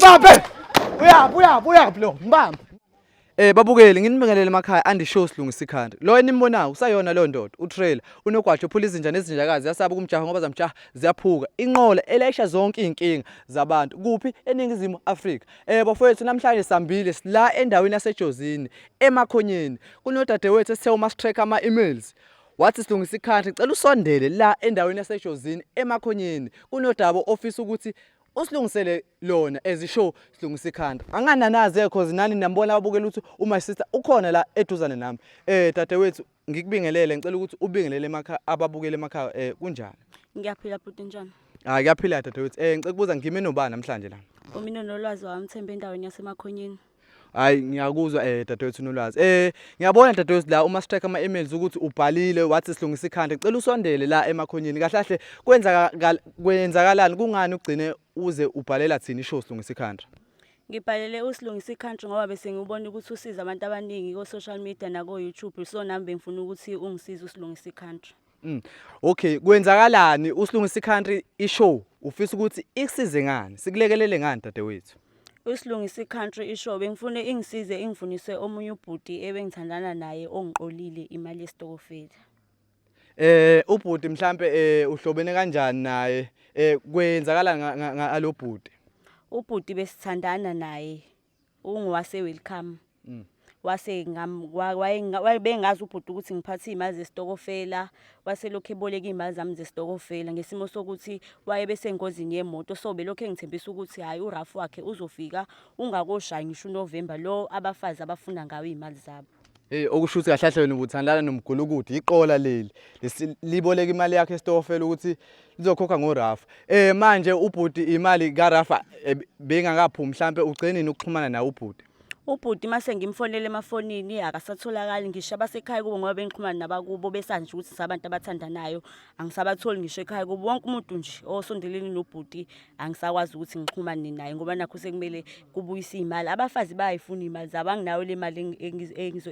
Mbambe! Buya lo, mbambe. Babukeli nginibingelele emakhaya andisho silungisa ikhanda. Lo enimbonayo usayona lo ndoda, uTrailer, unogwajo phula izinja nezinjakazi yasaba kumjaha ngoba zamjaha ziyaphuka. Inqola elesha zonke inkinga zabantu. Kuphi eningizimu Afrika. Bafowethu namhlanje sambile sila endaweni yaseJozini, emakhonyeni. Kunodadewethu esithe uma sitrack ama-emails. Wathi silungisa ikhanda, ngicela usondele la endaweni yaseJozini emakhonyeni. Kunodaba ofisa ukuthi usilungisele lona ezisho silungisa ikhanda. Angananazi because nani nambona ababukela ukuthi my sister ukhona la eduzane nami. Dadewethu ngikubingelele ngicela ukuthi ubingelele emakhaya ababukela emakhaya kunjani? Ngiyaphila bhuti njani? Hayi kuyaphila dadewethu. Ngicela ukubuza ngime nobani namhlanje la? Umino nolwazi wamthemba endaweni yasemakhonyeni. Hayi ngiyakuzwa dadewethu nolwazi. Ngiyabona dadewethu la uma strike ama-emails ukuthi ubhalile wathi silungisa ikhanda. Ngicela usondele la emakhonyeni. Kahle kwenzakalani kungani ugcine uze ubhalela thina ishow silungisa ikhanda? Ngibhalele usilungisa ikhanda ngoba bese ngibona ukuthi usiza abantu abaningi ko social media na ko YouTube, so nami bengifuna ukuthi ungisize usilungisa ikhanda. Okay, kwenzakalani usilungisa ikhanda ishow? Ufisa ukuthi ikusize ngani? Sikulekelele ngani dadewethu? Usilungisa ikhanda ishow bengifune ingisize ingifundise omunye ubhuti ebengithandana naye ongiqolile imali yesitokofela. Ubhuti mhlambe uhlobene kanjani naye? Kwenzakala ngalo bhuti? Ubhuti besithandana naye ungwase welcome. Wase bengazi ubhuti ukuthi ngiphathe imali zesitokofela, wase lokho eboleka imali zami zesitokofela ngesimo sokuthi waye bese engozini yemoto, so belokho engithembisa ukuthi hayi uRafu wakhe uzofika ungakoshayi ngisho uNovember lo abafazi abafuna ngawo imali zabo. Okusho ukuthi kahle wena ubuthandana nomgulukudu iqola leli liboleka imali yakhe esitokofela ukuthi lizokhokha ngoRafu. Manje ubhuti imali kaRafa bengakaphumi mhlambe ugcineni ukuxhumana nawe ubhuti? Ubhuti mase ngimfonela emafonini akasatholakali ngisho abasekhaya kubo ngoba bengixhumana nabakubo besanje ukuthi sabantu abathandanayo angisabatholi ngisho ekhaya kubo. Wonke umuntu nje osondeleni nobhuti angisakwazi ukuthi ngixhumane naye ngoba nakho sekumele kubuyisa imali. Abafazi bayayifuna imali zabo, anginayo le mali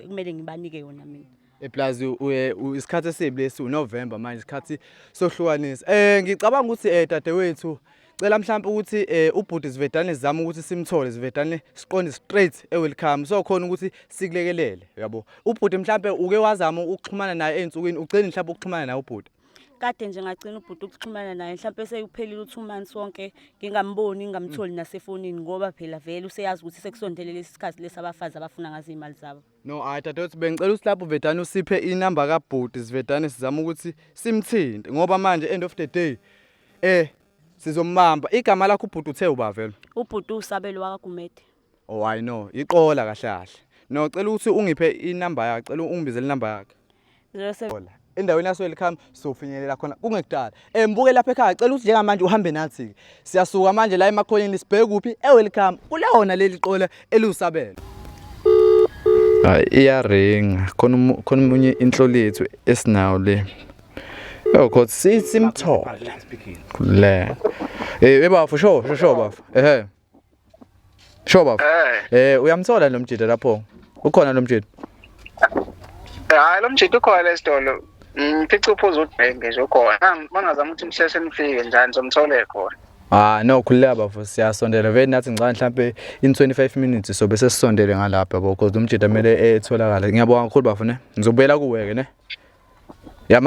kumele ngibanike yona mina. Plus isikhathi esibi lesi uNovember manje isikhathi sohlukanisa. Ngicabanga ukuthi dadewethu cela mhlawumbe ukuthi ubhuti sivedane sizama ukuthi simthole, sivedane siqonde straight welcome so khona ukuthi sikulekelele yabo. Ubhuti mhlawumbe uke wazama ukuxhumana naye ensukwini, ugcine mhlawumbe ukuxhumana naye ubhuti? Kade nje ngagcina ubhuti ukuxhumana naye mhlawumbe sekuphelile 2 months wonke ngingamboni ngingamtholi nasefonini ngoba phela vele useyazi ukuthi sekusondele lesi sikhathi lesabafazi abafuna ngazi imali zabo. No, dadewethu bengicela ukuthi lapho uvedane usiphe inamba kabhuti sivedane sizama ukuthi simthinte ngoba manje end of the day sizombamba. Igama lakho ubhuti uthe uba vele? Ubhuti usabelo wakaGumede. Oh I know, iqola kahle kahle. No, cela ukuthi ungiphe inamba yakhe, cela ungibizele inamba yakhe. 07 endaweni yaso welcome sofinyelela khona kungekudala. Mbuke lapha ekhaya cela ukuthi njengamanje uhambe nathi. Siyasuka manje la emakhonyeni sibheke kuphi welcome kulona leli qola elusabelo. Iyaringa khona umunye inhlolethu esinawo le. Kodwa simthole. Le. Bafu sho bafu. Sho bafu. Uyamthola lo mjida lapho. Ukhona lo mjida? Hayi lo mjida ukhona esitolo. Mfica uphuza udenge nje ukhona. Mangazama ukuthi msheshe nifike njani somthole khona. No khuleka bafu siyasondela vele nathi ngicela mhlambe in 25 minutes so bese sisondele ngalapha because umjida kumele etholakala. Ngiyabonga kakhulu bafu ne. Ngizobuyela kuwe ke ne. Ya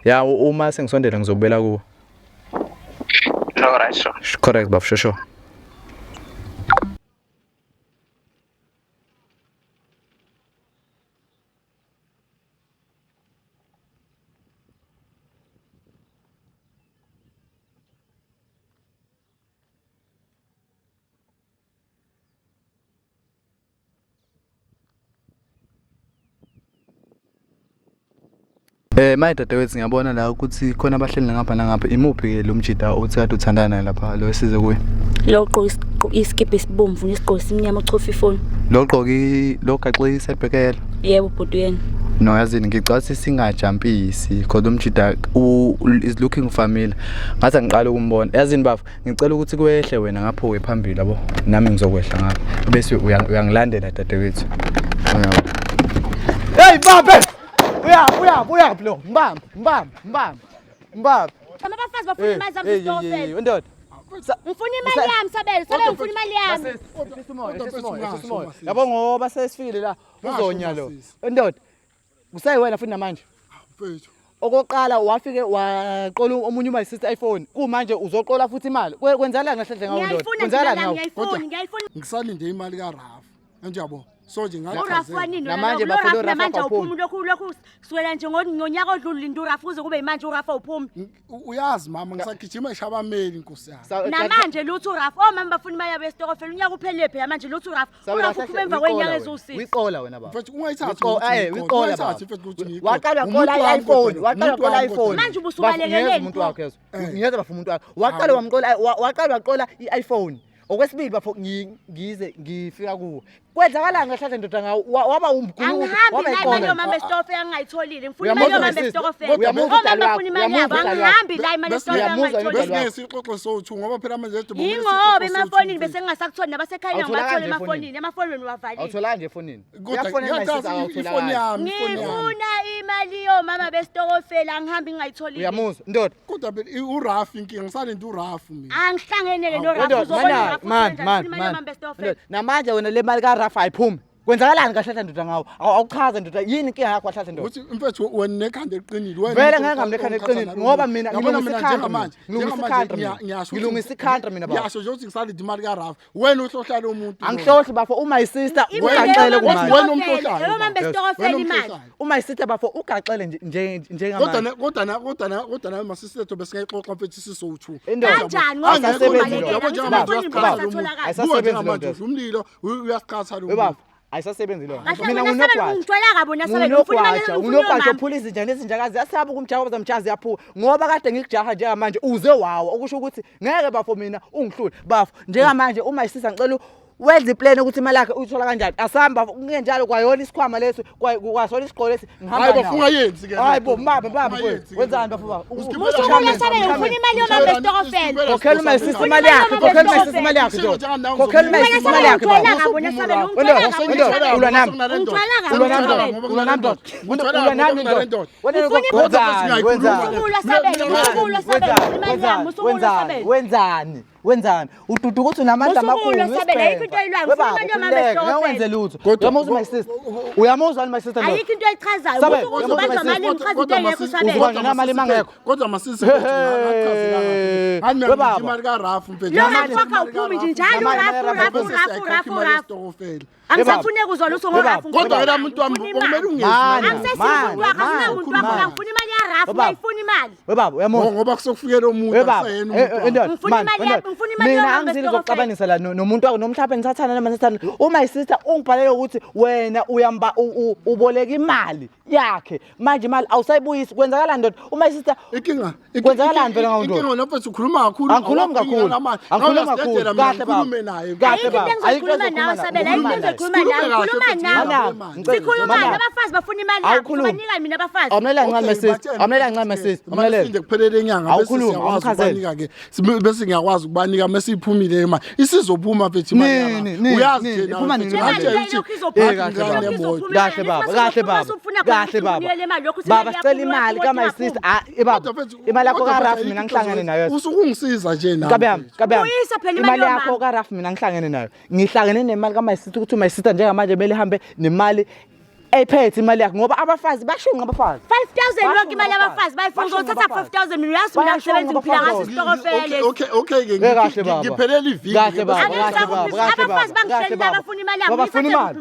ya uma sengisondela ngizobela kuwe. No right sure. Correct bafu sure. Maye dadewethu ngiyabona la ukuthi khona abahleli ngapha nangapha. Imuphi ke lo mjida othi kade uthandana lapha lo esize kuye? Lo gqoka iskipa esibomvu nesigqoko simnyama uchofa ifoni. Lo gqoki lo gaxe isetbekela. Yebo bhuti yena. No yazini ngicela singajampisi because umjida is looking familiar. Ngathi ngiqala ukumbona. Yazini bafu ngicela ukuthi kwehle wena ngapho wephambili yabo. Nami ngizokwehla ngapha. Bese uyangilandela dadewethu. Hey babe! Buya lo, mbamba. Abafazi bafuna imali zami zesitokofela. Ndoda. Ngifuna imali yami Sabelo, Sabelo ngifuna imali yami. Yabo ngoba sesifikile la uzonya lo. Ndoda. Kusayiwena futhi namanje. Mfethu. Okoqala wafike waqola omunye uma sister iPhone. Kumanje uzoqola futhi imali. Kwenzala ngahle ngawo ndoda. Kwenzala ngawo. Ngiyayifuna. Ngisalinde imali kaRaf. Kanjabo. So nje uRaf wanini namanje bafuna uRaf namanje aphuma. uphuma lokhu siwela nje ngonyaka odlula linda uRaf uze kube manje uRaf awuphumi. Uyazi mama ngisagijima eshabameli inkosi yami. Namanje lutho uRaf omama bafuna imali yabo esitokofela unyaka uphelele phela manje lutho uRaf uphuma emva kwenyanga ezusisi. Uyiqola wena baba. Mfethu ungayithathi. Uyiqola baba. Waqala qola iPhone, waqala qola iPhone. Manje ubusubalekelele umuntu wakho yezo. Ngiyeza bafuna umuntu wakho. Waqala waqola iPhone. Okwesibili bafo ngize ngifika kuwo. Kwenzakala ngahlahla ndoda ngawo waba umgulu waba iqola. Yo mama esitokofela ngayitholile. Ngifuna imali yo mama esitokofela. Ngifuna imali yabo angihambi la imali esitokofela ngayitholile. Bese sixoxo so2 ngoba phela manje edumbu. Yingoba emafonini bese ngingasakuthona nabasekhaya ngibathole emafonini. Emafonini wavalile. Awuthola nje efonini. Ifoni yami. Ngifuna imali yo mama besitokofela angihambi ngayitholile. Uyamuzwa ndoda. Kodwa phela uRaf inkinga ngisalinde uRaf mina. Angihlangeneke noRaf uzobona man. Namanje wena le mali kaRaf ayiphumi. Kwenzakalani kahlahla ndoda ngawo? Awuchaze ndoda yini inkinga yakho kahlahla ndoda? Uthi mfethu wena nekhanda eqinile wena. Vele ngeke ngamlekhanda eqinile ngoba mina ngilungisa ikhanda manje. Ngilungisa ikhanda mina baba. Yasho nje uthi ngisalinde imali kaRaf. Wena uhlohlala umuntu. Angihlohli bafo uma isister ugaxele kumanje. Wena umhlohlala. Yo mama besitokofela imali. Uma isister bafo ugaxele njengamanje. Kodwa na masisitho besingayixoxa mfethu siso2. Kanjani ngoba ayisasebenzi manje umlilo uyasiqhatha lo. Ayisasebenzi lo. Mina nginokwazi. Ngicwela kabi nasebenza ufuna imali unokwazi police nje nezinjakazi yasaba ukumjaha bazamjazi yaphu ngoba kade ngikujaha nje manje uze wawo okusho ukuthi ngeke bafo mina ungihlule bafo njengamanje uma isisa ngicela wenza iplan ukuthi imali yakhe uyithola kanjani asamba kungenjalo kwayona isikhwama leso kwasola isiqolo lesi ngihamba hayi bafunga yenzi ke hayibo baba wenzani bafo Musukule Sabelo ufuna imali yoma besitokofela kokhela uma isisa imali yakhe kokhela uma isisa imali yakhe kokhela uma isisa imali yakhe ulwa nami wenzani ududu ukuthi unamandla amakhulu ngiwenze lutho uyamuzwa my sister uyamuzwa my sister ayikho into echazayo ukuthi uzobanjwa mali ngichaza into engekho Sabelo uzobanja namali mangekho kodwa masisi ngachazela ngani imali kaRaf mfethu yona uphumi nje njalo Rafu angisafuneka uzona uso ngoRaf kodwa wena umuntu wami kumele ungezi angisesifundi wakho umuntu wakho ngifuna imali yaRaf ngiyifuna imali webaba uyamuzwa ngoba kusokufikela umuntu asayena mina angizile zokuxabanisa la nomuntu wakho nomhlaphe nithathana namasithana uma isister ungibhalele ukuthi wena uyamba uboleka imali yakhe manje imali awusayibuyisi kwenzakala ndoda uma isister inkinga kwenzakalani phela ngawo inkinga nofethu ukhuluma kakhulu angikhulumi kakhulu kahle baba naye kahle baba ayikhuluma nawe Sabelo ayikhuluma nawe sikhuluma nabafazi bafuna imali yakho banika mina abafazi awumela ncane sister umlele kuphelele inyanga bese siyawazi ke bese ngiyakwazi ukubanika mase iphumile imali isizophuma mfethu imali yakho uyazi nje iphuma nini kahle baba sicela imali kama isister baba imali yakho kaRaf mina ngihlangene nayo usukungisiza nje nawe kabe imali yakho kaRaf mina ngihlangene nayo ngihlangene nemali kama isister ukuthi uma isister njengamanje bele hambe nemali ephethe imali yakhe ngoba abafazi bashunqa abafazi 5000 lonke imali yabafazi bayifuna ukuthatha 5000 mina uyazi mina ngisebenza ngiphila ngaso isitokofela okay ke ngiphelela iviki kahle baba abafazi bangihlelela abafuna imali yabo bafuna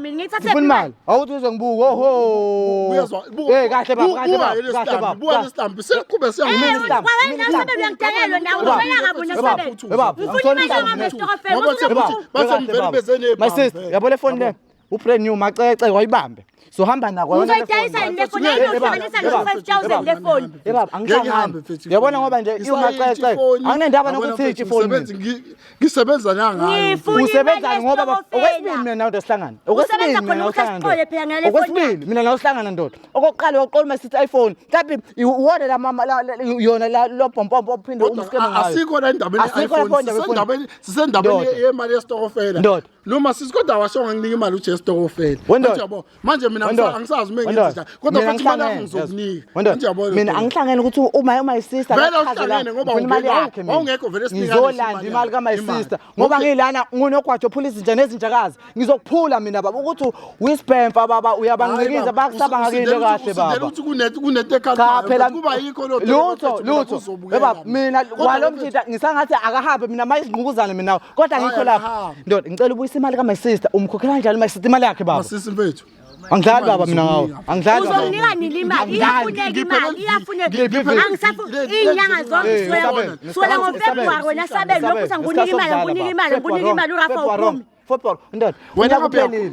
imali awuthi uzongibuka oho uyazwa kahle baba buya lesihlambi sekuqhube siyangena Sabelo uyangidekelwa nawe uzoya kabi Sabelo ufuna imali yoma besitokofela base mvele bezene my sister yabo le phone le ubrand new macece wayibambe so hamba nako wena uzoyidayisa le phone ayihlanganisa no 5000 le phone baba angihlangani yabona ngoba nje iwumacece anginendaba nokuthi ithi phone ngisebenza nangani usebenza ngoba okwesibili mina nawe ndosihlangana okwesibili mina nawe sihlangana ndoda okokuqala uqola uma sithi iPhone mhlawumbe iwona la mama yona lo bompompo ophinde umskeme ngayo asikho la indaba iPhone sisendabeni yemali yesitokofela noma sisikodwa washonga nginika imali uJestokofela manje ke mina angisazi uma ngenza njani kodwa futhi imali yakho ngizokunika ngiyabona mina angihlangene ukuthi uma isister vele uhlangene ngoba imali yakhe awungekho vele sinika ngizolanda imali ka my sister ngoba ngilana ngunogwajo police nje nezinjakazi ngizokuphula mina baba ukuthi uyispampa baba uyabangikiza bakusaba ngakile kahle baba ukuthi kunento ekhaya kuba yikho lutho baba mina kwalomjita ngisangathi akahambe mina mayizingqukuzana mina kodwa ngikho lapha ndoda ngicela ubuyisa imali ka my sister umkhokhela kanjalo my sister imali yakhe baba masisi mfethu angidlali baba mina ngawo angidlali uzokunika nini imali iyafuneka imali iyafuneka angisafuni inyanga zonke sola ngoFebruary wena sabela lokhu ngunika imali urafa uphumi football ndoda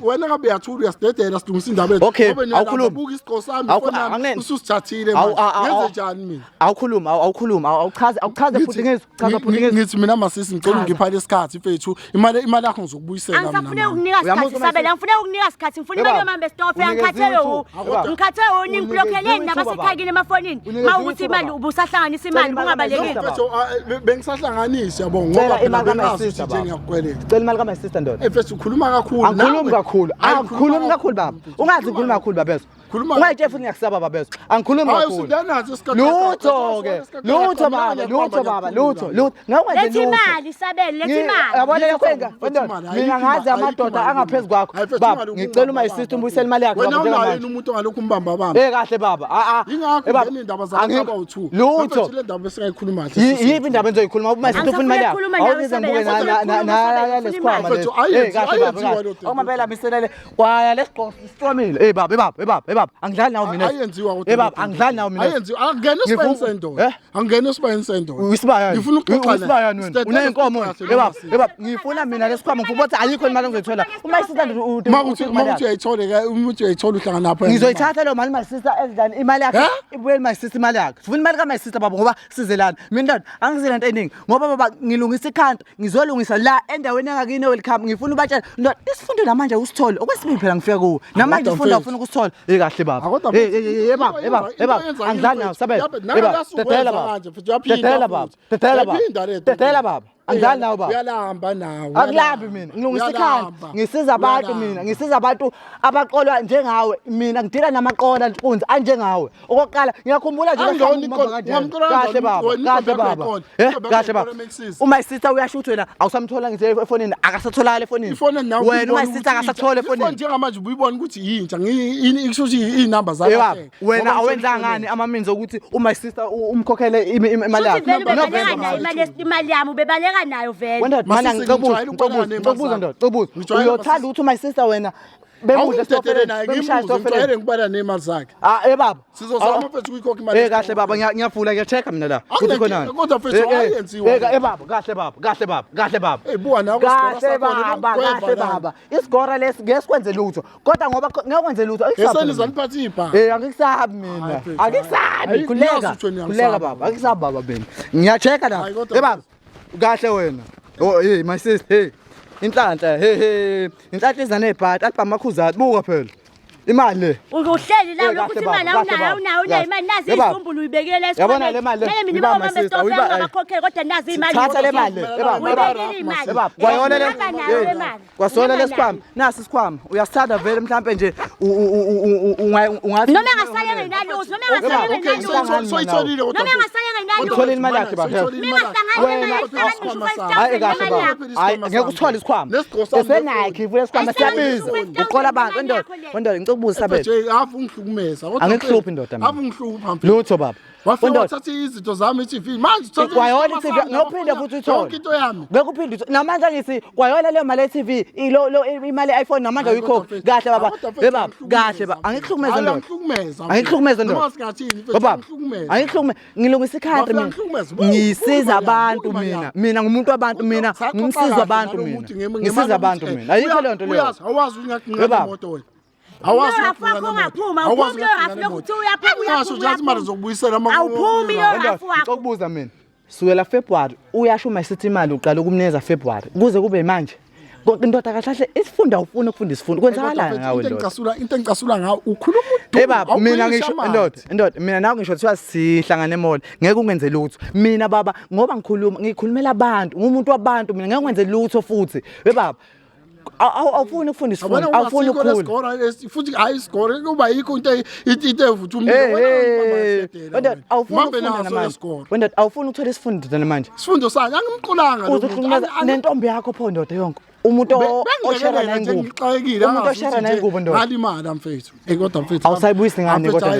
wena ngabe yathula uyastedela sidungisa indaba okay awukhuluma isiqo sami khona ususithathile manje ngenze njani mina awukhuluma awuchaze futhi ngizwe ngithi mina masisi ngicela ungipha lesikhathi mfethu imali yakho ngizokubuyisela mina angisafune ukunika isikhathi sabela ngifune ukunika isikhathi ngifuna imali yomambe stop ngikhathele wona ngiblokeleni nabasekhayini emafonini mawukuthi imali ubusahlanganisa imali kungabalekile bengisahlanganisa yabo ngoba phela bengazi nje ngiyakukweleta cela imali ka my sister ndoda efethu ukhuluma kakhulu angikhulumi kakhulu baba ungathi ngikhuluma kakhulu babeso ungayithe futhi ngiyakusaba babeso angikhulumi kakhulu lutho baba ngakwenze lethi imali sabela lethi imali yabona lekwenga mina ngazi amadoda angaphezulu kwakho baba ngicela uma isister umbuyisela imali yakhe baba wena ulayini umuntu ngalokhu umbamba kahle baba ingakho ngene indaba zakho abawu2 lutho le ndaba besingayikhuluma yipi indaba enzoyikhuluma uma isister ufuna imali yakhe awuziza ngibuke na lesikhwama kahle baba awumabela miselele kwaya lesiqomile baba angidlali nawo mina baba angidlali nawo mina ayenziwa akungena uSpensendo angena uSpensendo usibayani ngifuna ukuxoxa unenkomo baba ngifuna mina lesikhwama ngifuna ukuthi ayikho imali engizoyithola uma isister makuthi uyayithola ke umuntu uyayithola uhlangana lapha ngizoyithatha lo mali my sister ezidlani imali yakhe ibuye my sister imali yakhe sifuna imali ka my sister baba ngoba sizelana mina angizile into eningi ngoba baba ngilungisa ikhanda ngizolungisa la endaweni engakini welcome ngifuna ubatshela ndoda isifundo namanje usithole okwesibili phela ngifika kuwo namanje ufunda ufuna ukusithola kahle baba baba angidlali nawo sabela tetela baba angidlali nawo baba uyalamba nawo akulambi mina ngilungisa ikhanda ngisiza abantu abaqolwa njengawe mina ngidila namaqola ntunzi anjengawe okokuqala ngiyakhumbula nje kahle baba uma isister uyashuthi wena awusamthola ngithi efonini akasatholakala efonini wena uma isister akasathola efonini njengamanje ubuyibona ukuthi yintsha ngishuthi inamba zakho wena awenza ngani amaminzi ukuthi uma isister umkhokhele imali yakhe imali yami ubebaleka nayo vele wena mana ngizobuza ndoda uyothanda ukuthi my sister wena bemudle stopere ngimshaya ngibala nemali zakhe baba sizozama mfethu ukuyikhokha imali kahle baba ngiyafula ngiyachecka mina la ukuthi khona kodwa mfethu ayenziwa baba kahle baba buwa nawo kahle baba isigora lesi ngesikwenze lutho kodwa ngoba ngekwenze lutho esenizaniphatha ibha angikusabi mina angikusabi kuleka baba angikusabi baba mina ngiyachecka la baba kahle wena my sister inhlanhla inhlanhla izana ebhati alibhama makhuzati buka phela imali le uhleli la ukuthi imali awunayo imali nazi izizumbulu uyibekele yabona le mali mina uma mama abakhokhela kodwa nazi imali thatha le mali kwayona le kwasona lesikhwama nasi isikhwama uyasithanda vele mhlambe nje ungathi noma engasayenge nalutho soyitholile noma engasayenge nalutho uthola imali yakhe baba hayi ngeke uthole isikhwama esenakhe ivule isikhwama siyabiza uqola abantu ndoda ngikubuza sabela afu ngihlukumeza kodwa angikuhluphi ndoda mina afu ngihlupha mfethu lutho baba wafuna uthatha izinto zami eTV manje uthatha kwayona iTV ngophinde futhi uthole yonke into yami ngekuphinde namanje ngithi kwayona le mali eTV imali iPhone namanje uyikhokha kahle baba kahle baba angikuhlukumeza ndoda angikuhlukumeza ndoda baba angikuhlukumeza ngilungisa ikhanda mina ngisiza abantu mina ngumuntu wabantu mina ngimsiza abantu ngisiza abantu mina ayikho le nto leyo awazi ungaqinqa imoto wena awazi ungaphuma uphumi lo hafu lokuthi uyasho nje imali zokubuyisela awuphumi lo hafu wakho ukubuza mina sukela February uyasho uma isithi imali uqala ukunikeza February kuze kube manje indoda kahle isifunda ufuna ukufunda isifundo kwenzakalana ngawe ndoda into engicasula ngawo ukhuluma umuntu baba mina ngisho indoda mina nawe ngisho kuthiwa sihlangane emall ngeke ungenze lutho mina baba ngoba ngikhulumela abantu ngumuntu wabantu mina ngeke ungenze lutho futhi baba awufuni ukufunda isifundo awufuni ukukhula futhi hayi score kuba yikho into evutha umlilo wena awufuni ukufunda namanje wena awufuni ukuthola isifundo manje isifundo sani angimqulanga uzohlukumeza nentombi yakho pho ndoda yonke umuntu oshara nengubo umuntu oshara nengubo ndoda ngalimali amfethu kodwa mfethu awusayibuyisi ngani kodwa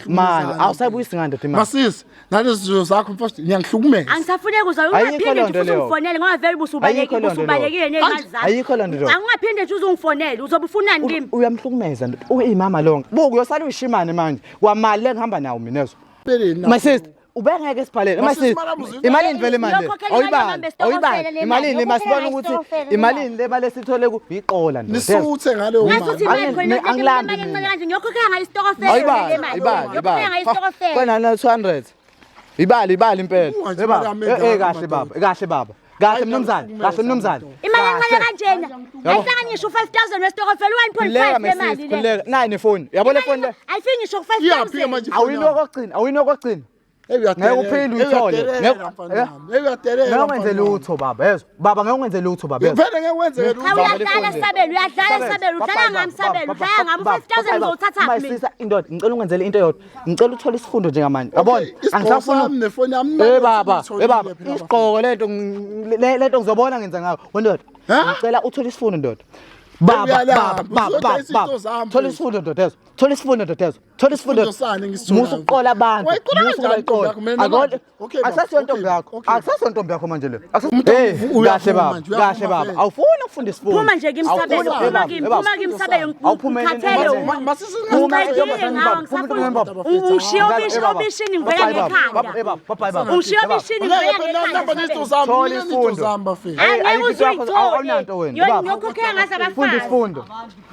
imali awusayibuyisi ngani ndoda imali masisi nalezi zakho mfethu ngiyangihlukumeza angisafuneki uzwa ungaphinde nje ufunfonele ngoba vele usubalekile nezimali zakho ayikho loo nto angingaphinde nje uzungifonele uzobe ufunani kimi uyamhlukumeza uyimama lonke buku uyosala uyishimane manje kwamali engihamba nawo minezo my sister ubengeke siphalele my sister imalini vele manje awuyibali imalini masibona ukuthi imalini le mali esithole ku iqola nje nisuthe ngale mali angilandi ngiyokhokhela ngayistokofela ibali kona na 200 ibali impela kahle baba kahle mnumzane imali encane kanjena ayihlanganyisho 5000 westokofela 1.5 lemali le nayi nefoni yabo le phone le ayifiki ngisho 5000 awuyinokogcina ngeke uphile uyithole ngeke ungenze lutho baba yezwa baba ngeke ungenze lutho baba yezwa vele ngeke wenze lutho uyadlala sabelo udlala ngami sabelo udlala ngami 5000 ngizothatha mina indoda ngicela ungenzele into yodwa ngicela uthole isifundo njengamanje yabona angisafuna nefoni yami baba isiqoko lento ngizobona ngenza ngayo wendoda ngicela uthole isifundo ndoda baba thola isifundo ndoda yezwa thola isifundo musu uqola abantu musu uqola akusasiyo ntombi yakho manje le kahle baba awufuni ukufunda isifundo phuma nje kimsabelo phuma kimsabelo ngikhathele ungishiya obishini ngivela ngekhaya ungishiya obishini ngivela ngekhaya awunanto wena ngiyokhokhela ngaze abafazi isifundo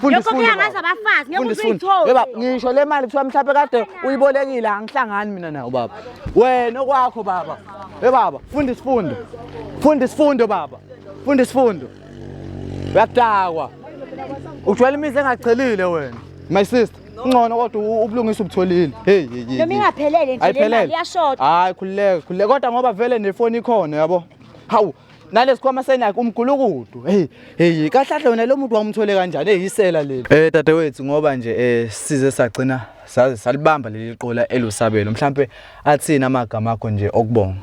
ngiyokhokhela ngaze abafazi ngiyokuzuyithola baba ngisho le mali kuthiwa mhlawumbe kade uyibolekile angihlangani mina nawo baba wena okwakho baba baba funda isifundo baba funda isifundo uyadakwa ujwayele imizi engachelile wena my sister ngcono kodwa ubulungisa ubutholile noma ingaphelele nje le mali iyashoda hayi khulileke kodwa ngoba vele nefoni ikhona yabo hawu nalesikhwama senakho umgulukudu kahle wena lo muntu wamthole kanjani eyisela leli dadewethu ngoba nje size sagcina saze salibamba leli qola elusabelo mhlambe athina amagama akho nje okubonga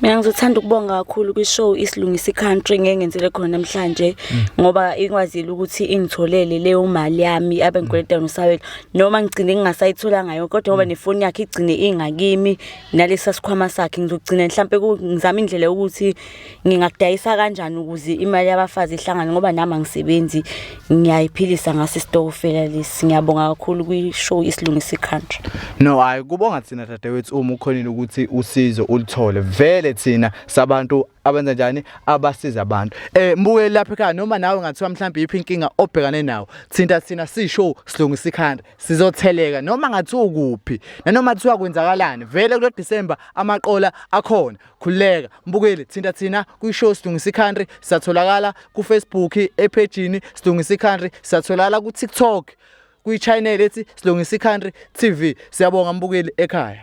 mina ngizothanda ukubonga kakhulu kwishow isilungisa country ngengenzele khona namhlanje ngoba ikwazile ukuthi ingitholele leyo mali yami abengikweleta noSabelo noma ngicine ngingasayithola ngayo kodwa ngoba nefoni yakhe igcine ingakimi nalesa sikhwama sakhe ngizogcina mhlambe ngizama indlela yokuthi ngingakudayisa kanjani ukuze imali yabafazi ihlangane ngoba nami angisebenzi ngiyayiphilisa ngase stokofela lesi ngiyabonga kakhulu kwishow isilungisa country no hayi kubonga thina dadewethu uma ukhonile ukuthi usizo ulithole vele thina sabantu abenza njani abasiza abantu mbuye lapha ekhaya noma nawe ngathiwa mhlawumbe iphi inkinga obhekane nawo thina sishow silungisa ikhanda sizotheleka noma ngathiwa ukuphi nanoma kuthiwa kwenzakalani vele kulo December amaqola akhona khuleka mbukeli thina kwishow silungisa ikhanda siyatholakala ku Facebook epagini silungisa ikhanda siyatholakala ku TikTok kwi channel ethi silungisa ikhanda TV siyabonga mbukeli ekhaya.